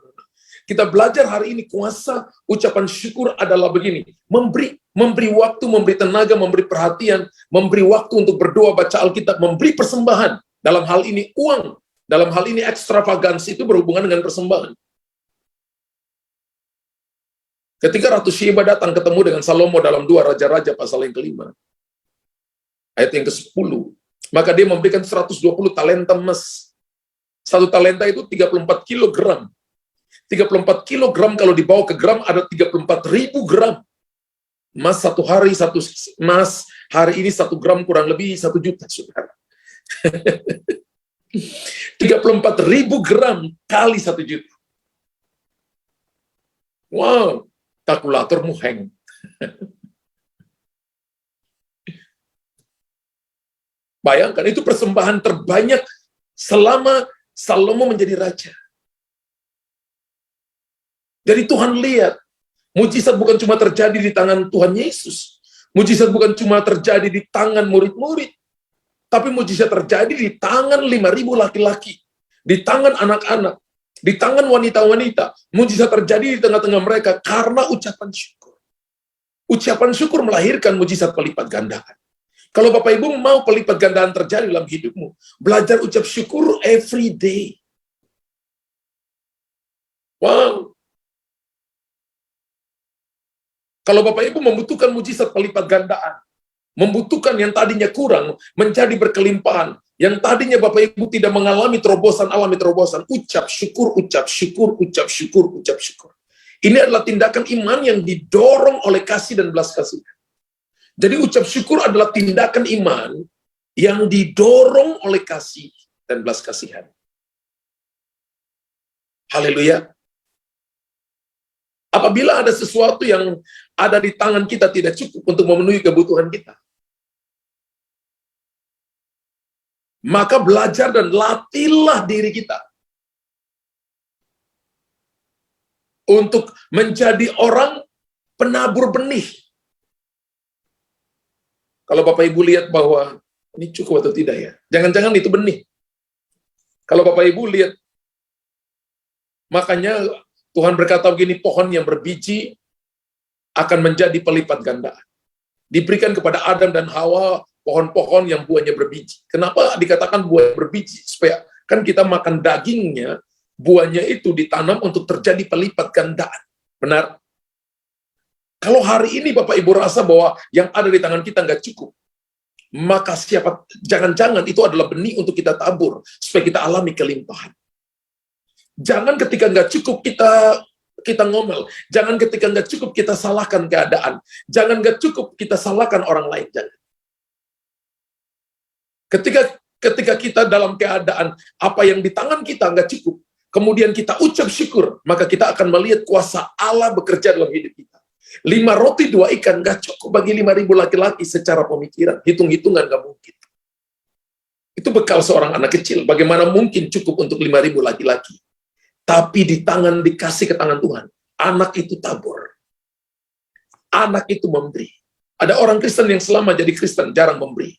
Kita belajar hari ini, kuasa ucapan syukur adalah begini. Memberi waktu, memberi tenaga, memberi perhatian, memberi waktu untuk berdoa, baca Alkitab, memberi persembahan. Dalam hal ini uang, dalam hal ini ekstravagansi itu berhubungan dengan persembahan. Ketika Ratu Sheba datang ketemu dengan Salomo dalam 2 Raja-Raja pasal yang ke-5, ayat yang ke-10, maka dia memberikan 120 talenta emas. Satu talenta itu 34 kilogram. 34 kilogram kalau dibawa ke gram ada 34.000 gram. Emas satu hari, emas hari ini 1 gram kurang lebih 1 juta, saudara. 34.000 gram kali 1 juta. Wow, kalkulatormu hang. Bayangkan, itu persembahan terbanyak selama Salomo menjadi raja. Jadi Tuhan lihat, mujizat bukan cuma terjadi di tangan Tuhan Yesus. Mujizat bukan cuma terjadi di tangan murid-murid. Tapi mujizat terjadi di tangan 5.000 laki-laki. Di tangan anak-anak. Di tangan wanita-wanita. Mujizat terjadi di tengah-tengah mereka karena ucapan syukur. Ucapan syukur melahirkan mujizat pelipat gandaan. Kalau Bapak Ibu mau pelipat gandaan terjadi dalam hidupmu, belajar ucap syukur every day. Wow. Kalau Bapak Ibu membutuhkan mujizat pelipat gandaan, membutuhkan yang tadinya kurang menjadi berkelimpahan, yang tadinya Bapak Ibu tidak mengalami terobosan, alami terobosan, ucap syukur, ucap syukur, ucap syukur, ucap syukur. Ini adalah tindakan iman yang didorong oleh kasih dan belas kasihan. Jadi ucap syukur adalah tindakan iman yang didorong oleh kasih dan belas kasihan. Haleluya. Apabila ada sesuatu yang ada di tangan kita tidak cukup untuk memenuhi kebutuhan kita, maka belajar dan latihlah diri kita untuk menjadi orang penabur benih. Kalau Bapak Ibu lihat bahwa ini cukup atau tidak ya, jangan-jangan itu benih. Kalau Bapak Ibu lihat, makanya Tuhan berkata begini, pohon yang berbiji akan menjadi pelipat gandaan. Diberikan kepada Adam dan Hawa pohon-pohon yang buahnya berbiji. Kenapa dikatakan buah berbiji? Supaya kan kita makan dagingnya, buahnya itu ditanam untuk terjadi pelipat gandaan. Benar? Kalau hari ini Bapak Ibu rasa bahwa yang ada di tangan kita nggak cukup, maka jangan-jangan itu adalah benih untuk kita tabur, supaya kita alami kelimpahan. Jangan ketika nggak cukup kita ngomel. Jangan ketika nggak cukup kita salahkan keadaan. Jangan nggak cukup kita salahkan orang lain. Jangan. Ketika kita dalam keadaan apa yang di tangan kita nggak cukup, kemudian kita ucap syukur, maka kita akan melihat kuasa Allah bekerja dalam hidup kita. 5 roti 2 ikan nggak cukup bagi 5.000 laki-laki secara pemikiran. Hitung-hitungan nggak mungkin. Itu bekal seorang anak kecil. Bagaimana mungkin cukup untuk 5.000 laki-laki? Tapi dikasih ke tangan Tuhan, anak itu tabur. Anak itu memberi. Ada orang Kristen yang selama jadi Kristen jarang memberi.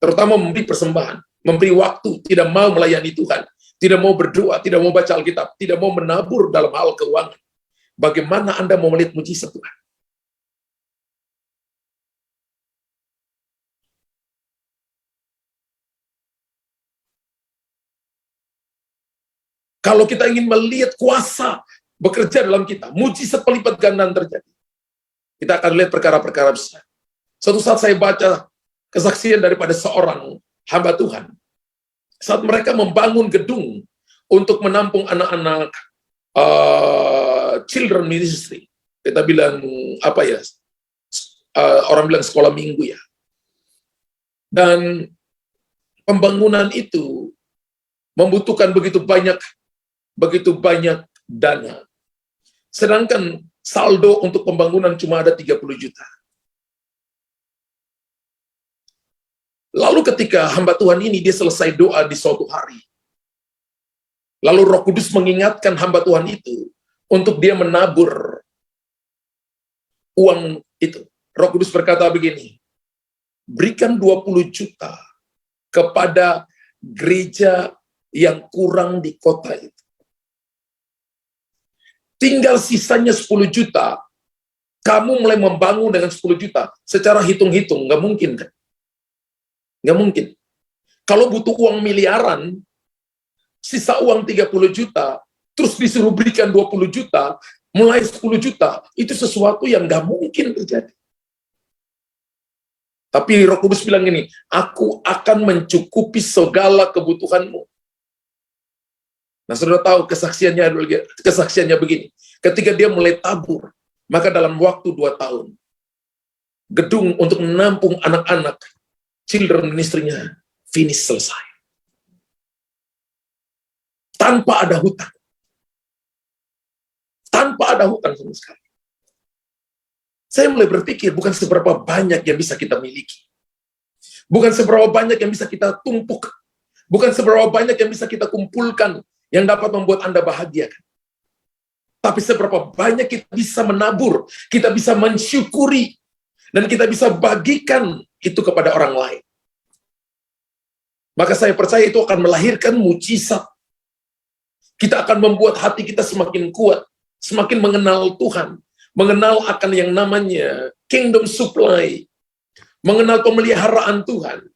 Terutama memberi persembahan, memberi waktu, tidak mau melayani Tuhan, tidak mau berdoa, tidak mau baca Alkitab, tidak mau menabur dalam hal keuangan. Bagaimana Anda mau melihat mujizat Tuhan? Kalau kita ingin melihat kuasa bekerja dalam kita, mujizat pelipat gandaan terjadi, kita akan lihat perkara-perkara besar. Suatu saat saya baca kesaksian daripada seorang hamba Tuhan. Saat mereka membangun gedung untuk menampung anak-anak children ministry. Kita bilang, orang bilang sekolah minggu ya. Dan pembangunan itu membutuhkan begitu banyak dana. Sedangkan saldo untuk pembangunan cuma ada 30 juta. Lalu ketika hamba Tuhan ini dia selesai doa di suatu hari, Lalu Roh Kudus mengingatkan hamba Tuhan itu untuk dia menabur uang itu. Roh Kudus berkata begini, berikan 20 juta kepada gereja yang kurang di kota itu. Tinggal sisanya 10 juta, kamu mulai membangun dengan 10 juta. Secara hitung-hitung, nggak mungkin kan? Nggak mungkin. Kalau butuh uang miliaran, sisa uang 30 juta, terus disuruh berikan 20 juta, mulai 10 juta, itu sesuatu yang nggak mungkin terjadi. Tapi Roh Kudus bilang gini, aku akan mencukupi segala kebutuhanmu. Nah, saudara tahu kesaksiannya begini. Ketika dia mulai tabur, maka dalam waktu 2 tahun, gedung untuk menampung anak-anak, children ministry-nya, finish, selesai. Tanpa ada hutang. Tanpa ada hutang sama sekali. Saya mulai berpikir, bukan seberapa banyak yang bisa kita miliki. Bukan seberapa banyak yang bisa kita tumpuk. Bukan seberapa banyak yang bisa kita kumpulkan yang dapat membuat Anda bahagia. Tapi seberapa banyak kita bisa menabur, kita bisa mensyukuri, dan kita bisa bagikan itu kepada orang lain. Maka saya percaya itu akan melahirkan mujizat. Kita akan membuat hati kita semakin kuat, semakin mengenal Tuhan, mengenal akan yang namanya kingdom supply, mengenal pemeliharaan Tuhan.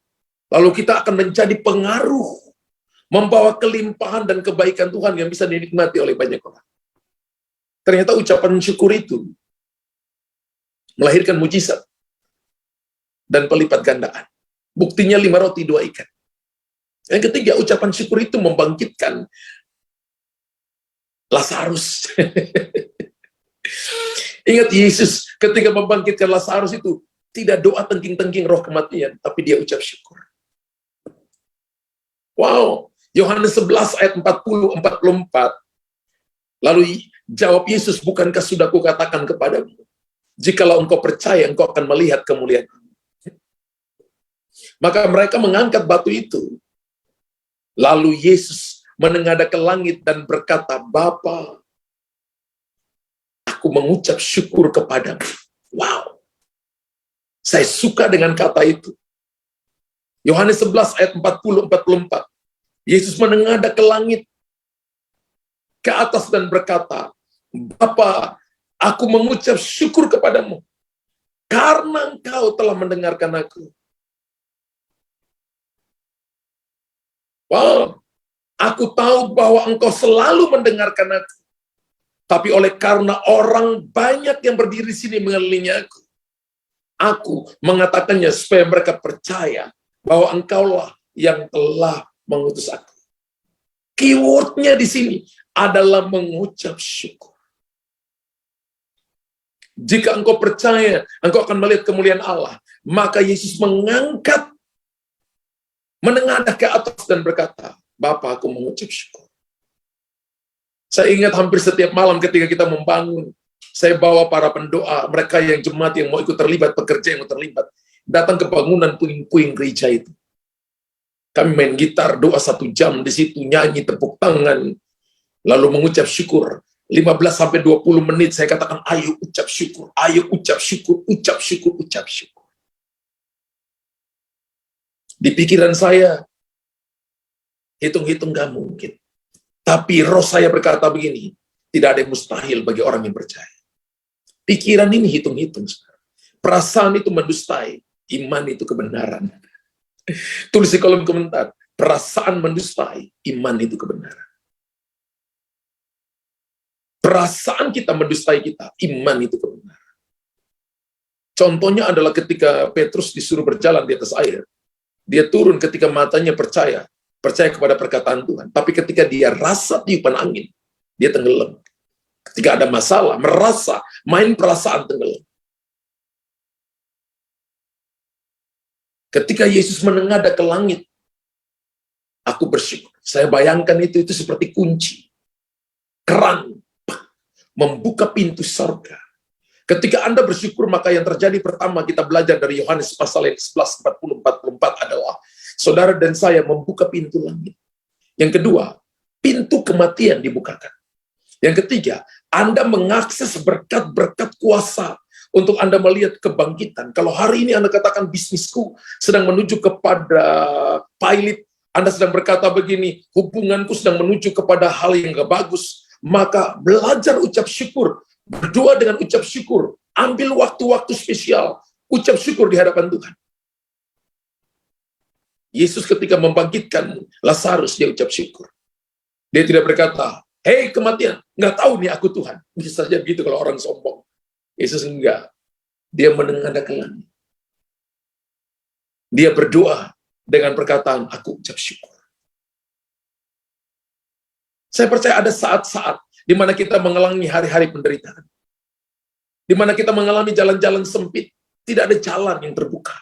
Lalu kita akan menjadi pengaruh, membawa kelimpahan dan kebaikan Tuhan yang bisa dinikmati oleh banyak orang. Ternyata ucapan syukur itu melahirkan mujizat dan pelipat gandaan. Buktinya 5 roti 2 ikan. Yang ketiga, ucapan syukur itu membangkitkan Lazarus. Ingat Yesus ketika membangkitkan Lazarus itu tidak doa tengking-tengking roh kematian, tapi dia ucap syukur. Wow, Yohanes 11 ayat 40-44. Lalu jawab Yesus, bukankah sudah kukatakan kepadamu, jikalau engkau percaya, engkau akan melihat kemuliaan. Maka mereka mengangkat batu itu. Lalu Yesus menengadah ke langit dan berkata, Bapa, aku mengucap syukur kepadamu. Wow, saya suka dengan kata itu. Yohanes 11 ayat 40-44. Yesus menengadah ke langit, ke atas dan berkata, Bapa, aku mengucap syukur kepadamu, karena engkau telah mendengarkan aku. Wow, aku tahu bahwa engkau selalu mendengarkan aku. Tapi oleh karena orang banyak yang berdiri di sini mengelilingi aku mengatakannya supaya mereka percaya bahwa engkaulah yang telah mengutus aku. Keywordnya di sini adalah mengucap syukur. Jika engkau percaya, engkau akan melihat kemuliaan Allah. Maka Yesus menengadah ke atas dan berkata, Bapa, aku mengucap syukur. Saya ingat hampir setiap malam ketika kita membangun, saya bawa para pendoa, mereka yang jemaat yang mau ikut terlibat, pekerja yang mau terlibat, datang ke bangunan puing-puing gereja itu. Kami main gitar, doa 1 jam di situ, nyanyi, tepuk tangan, lalu mengucap syukur. 15-20 menit saya katakan, ayo ucap syukur, ayo ucap syukur, ucap syukur, ucap syukur. Di pikiran saya, hitung-hitung gak mungkin. Tapi roh saya berkata begini, tidak ada yang mustahil bagi orang yang percaya. Pikiran ini hitung-hitung. Perasaan itu mendustai, iman itu kebenaran. Tulis di kolom komentar, perasaan mendustai, iman itu kebenaran. Perasaan kita mendustai kita, iman itu kebenaran. Contohnya adalah ketika Petrus disuruh berjalan di atas air. Dia turun ketika matanya percaya kepada perkataan Tuhan. Tapi ketika dia rasa tiupan angin, dia tenggelam. Ketika ada masalah, merasa, main perasaan tenggelam. Ketika Yesus menengadah ke langit, aku bersyukur. Saya bayangkan itu seperti kunci. Keran, membuka pintu surga. Ketika Anda bersyukur, maka yang terjadi pertama kita belajar dari Yohanes pasal 11, 40-44 adalah saudara dan saya membuka pintu langit. Yang kedua, pintu kematian dibukakan. Yang ketiga, Anda mengakses berkat-berkat kuasa untuk Anda melihat kebangkitan. Kalau hari ini Anda katakan bisnisku sedang menuju kepada pilot, Anda sedang berkata begini, hubunganku sedang menuju kepada hal yang gak bagus, maka belajar ucap syukur, berdoa dengan ucap syukur, ambil waktu-waktu spesial, ucap syukur di hadapan Tuhan. Yesus ketika membangkitkan Lazarus, dia ucap syukur. Dia tidak berkata, hei kematian, nggak tahu nih aku Tuhan. Bisa saja begitu kalau orang sombong. Yesus enggak. Dia menengadahkan langit. Dia berdoa dengan perkataan, aku ucap syukur. Saya percaya ada saat-saat di mana kita mengalami hari-hari penderitaan. Di mana kita mengalami jalan-jalan sempit. Tidak ada jalan yang terbuka.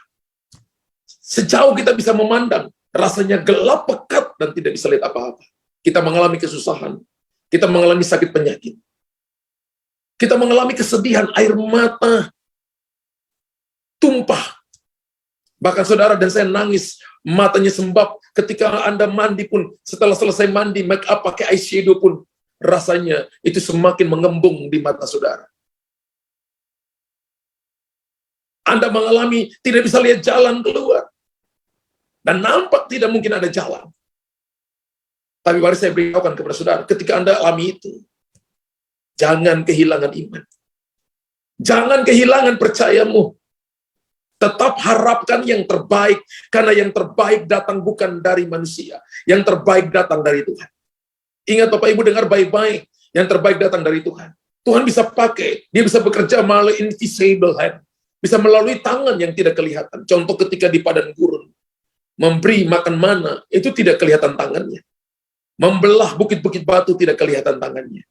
Sejauh kita bisa memandang, rasanya gelap pekat dan tidak bisa lihat apa-apa. Kita mengalami kesusahan. Kita mengalami sakit penyakit. Kita mengalami kesedihan, air mata tumpah. Bahkan saudara dan saya nangis, matanya sembab. Ketika Anda mandi pun, setelah selesai mandi, make up, pakai eyeshadow pun, rasanya itu semakin mengembung di mata saudara. Anda mengalami tidak bisa lihat jalan keluar. Dan nampak tidak mungkin ada jalan. Tapi mari saya beritahukan kepada saudara, ketika Anda alami itu, jangan kehilangan iman. Jangan kehilangan percayamu. Tetap harapkan yang terbaik, karena yang terbaik datang bukan dari manusia. Yang terbaik datang dari Tuhan. Ingat Bapak Ibu dengar baik-baik, yang terbaik datang dari Tuhan. Tuhan bisa pakai, dia bisa bekerja melalui invisible hand. Bisa melalui tangan yang tidak kelihatan. Contoh ketika di padang gurun, memberi makan mana, itu tidak kelihatan tangannya. Membelah bukit-bukit batu tidak kelihatan tangannya.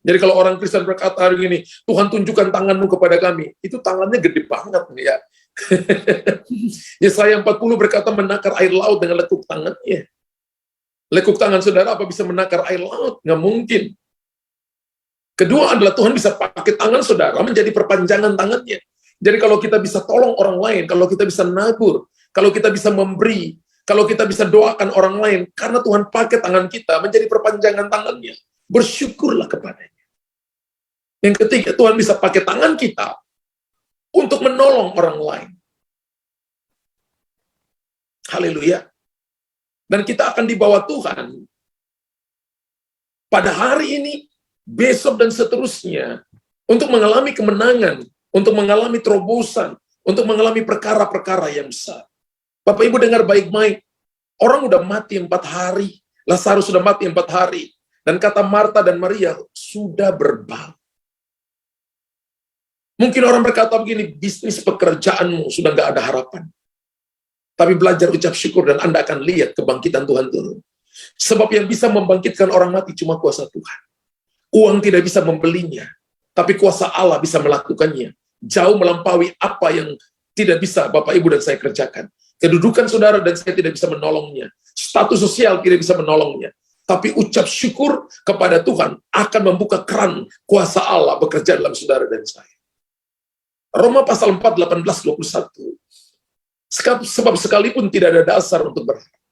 Jadi kalau orang Kristen berkata hari ini, Tuhan tunjukkan tanganmu kepada kami, itu tangannya gede banget ya. Yesaya 40 berkata menakar air laut dengan lekuk tangannya. Lekuk tangan saudara apa bisa menakar air laut? Nggak mungkin. Kedua adalah Tuhan bisa pakai tangan saudara menjadi perpanjangan tangannya. Jadi kalau kita bisa tolong orang lain, kalau kita bisa nabur, kalau kita bisa memberi, kalau kita bisa doakan orang lain, karena Tuhan pakai tangan kita menjadi perpanjangan tangannya, bersyukurlah kepadanya. Yang ketiga, Tuhan bisa pakai tangan kita untuk menolong orang lain. Haleluya. Dan kita akan dibawa Tuhan pada hari ini, besok dan seterusnya, untuk mengalami kemenangan, untuk mengalami terobosan, untuk mengalami perkara-perkara yang besar. Bapak Ibu dengar baik-baik, orang udah mati 4 hari, Lazarus sudah mati 4 hari, dan kata Marta dan Maria sudah berbau. Mungkin orang berkata begini, bisnis pekerjaanmu sudah nggak ada harapan. Tapi belajar ucap syukur dan Anda akan lihat kebangkitan Tuhan turun. Sebab yang bisa membangkitkan orang mati cuma kuasa Tuhan. Uang tidak bisa membelinya, tapi kuasa Allah bisa melakukannya. Jauh melampaui apa yang tidak bisa Bapak Ibu dan saya kerjakan. Kedudukan saudara dan saya tidak bisa menolongnya. Status sosial tidak bisa menolongnya. Tapi ucap syukur kepada Tuhan akan membuka keran kuasa Allah bekerja dalam saudara dan saya. Roma pasal 4, 18-21. Sebab sekalipun tidak ada dasar untuk berharap.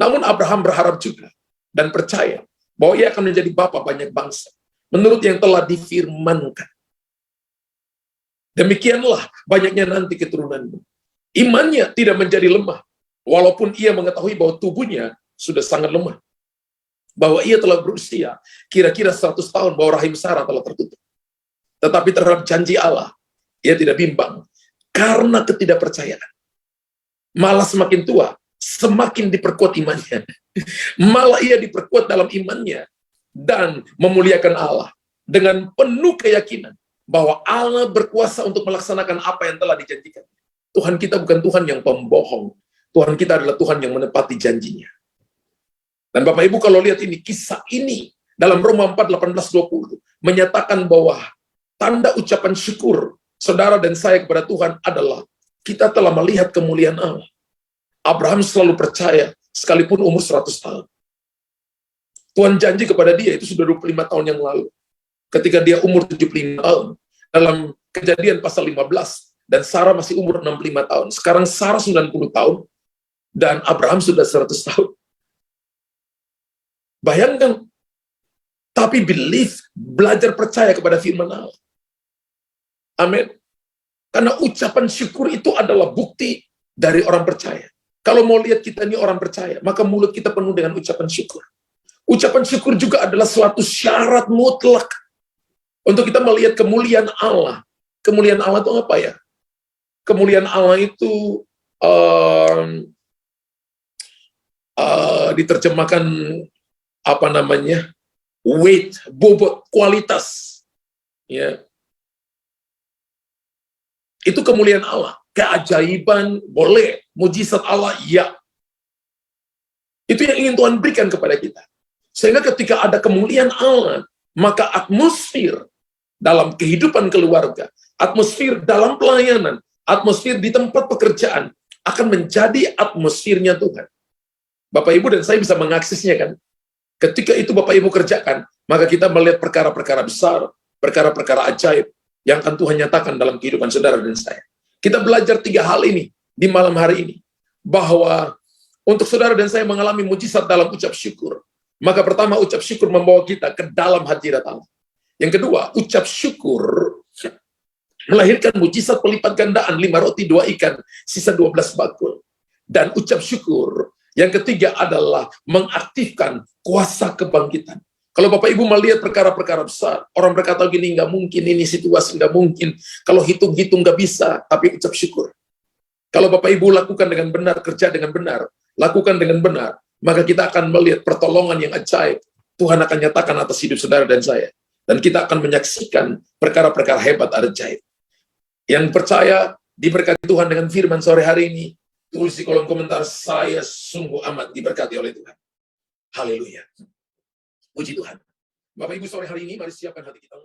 Namun Abraham berharap juga dan percaya bahwa ia akan menjadi bapa banyak bangsa. Menurut yang telah difirmankan. Demikianlah banyaknya nanti keturunanmu. Imannya tidak menjadi lemah, walaupun ia mengetahui bahwa tubuhnya sudah sangat lemah. Bahwa ia telah berusia kira-kira 100 tahun, bahwa rahim Sarah telah tertutup. Tetapi terhadap janji Allah, ia tidak bimbang, karena ketidakpercayaan. Malah semakin tua, semakin diperkuat imannya. Malah ia diperkuat dalam imannya, dan memuliakan Allah, dengan penuh keyakinan, bahwa Allah berkuasa untuk melaksanakan apa yang telah dijanjikan. Tuhan kita bukan Tuhan yang pembohong. Tuhan kita adalah Tuhan yang menepati janjinya. Dan Bapak Ibu kalau lihat ini, kisah ini dalam Roma 4, 18-20 menyatakan bahwa tanda ucapan syukur saudara dan saya kepada Tuhan adalah kita telah melihat kemuliaan Allah. Abraham selalu percaya sekalipun umur 100 tahun. Tuhan janji kepada dia itu sudah 25 tahun yang lalu. Ketika dia umur 75 tahun. Dalam Kejadian pasal 15. Dan Sarah masih umur 65 tahun. Sekarang Sarah 90 tahun. Dan Abraham sudah 100 tahun. Bayangkan, tapi believe, belajar percaya kepada firman Allah. Amin. Karena ucapan syukur itu adalah bukti dari orang percaya. Kalau mau lihat kita ini orang percaya, maka mulut kita penuh dengan ucapan syukur. Ucapan syukur juga adalah suatu syarat mutlak untuk kita melihat kemuliaan Allah. Kemuliaan Allah itu apa ya? Kemuliaan Allah itu diterjemahkan apa namanya? Weight, bobot, kualitas. Ya. Itu kemuliaan Allah. Keajaiban, boleh. Mujizat Allah, ya. Itu yang ingin Tuhan berikan kepada kita. Sehingga ketika ada kemuliaan Allah, maka atmosfer dalam kehidupan keluarga, atmosfer dalam pelayanan, atmosfer di tempat pekerjaan, akan menjadi atmosfernya Tuhan. Bapak Ibu dan saya bisa mengaksesnya kan? Ketika itu Bapak Ibu kerjakan, maka kita melihat perkara-perkara besar, perkara-perkara ajaib, yang akan Tuhan nyatakan dalam kehidupan saudara dan saya. Kita belajar 3 hal ini di malam hari ini. Bahwa untuk saudara dan saya mengalami mujizat dalam ucap syukur. Maka pertama, ucap syukur membawa kita ke dalam hadirat Allah. Yang kedua, ucap syukur melahirkan mujizat pelipat gandaan 5 roti 2 ikan, sisa 12 bakul. Dan ucap syukur yang ketiga adalah mengaktifkan kuasa kebangkitan. Kalau Bapak Ibu melihat perkara-perkara besar, orang berkata gini, nggak mungkin, ini situasi nggak mungkin. Kalau hitung-hitung nggak bisa, tapi ucap syukur. Kalau Bapak Ibu lakukan dengan benar, kerja dengan benar, lakukan dengan benar, maka kita akan melihat pertolongan yang ajaib. Tuhan akan nyatakan atas hidup saudara dan saya. Dan kita akan menyaksikan perkara-perkara hebat ajaib. Yang percaya, diberkati Tuhan dengan firman sore hari ini, tulis di kolom komentar, saya sungguh amat diberkati oleh Tuhan. Haleluya. Puji Tuhan. Bapak Ibu sore hari ini, mari siapkan hati kita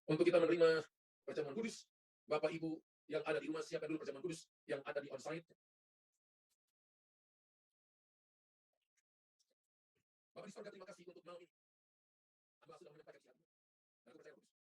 untuk kita menerima perjamuan kudus. Bapak Ibu yang ada di rumah, siapkan dulu perjamuan kudus yang ada di onsite. Bapak di surga, terima kasih untuk malam ini. Allah sudah menyampaikan siapkan. Dan percaya kudus.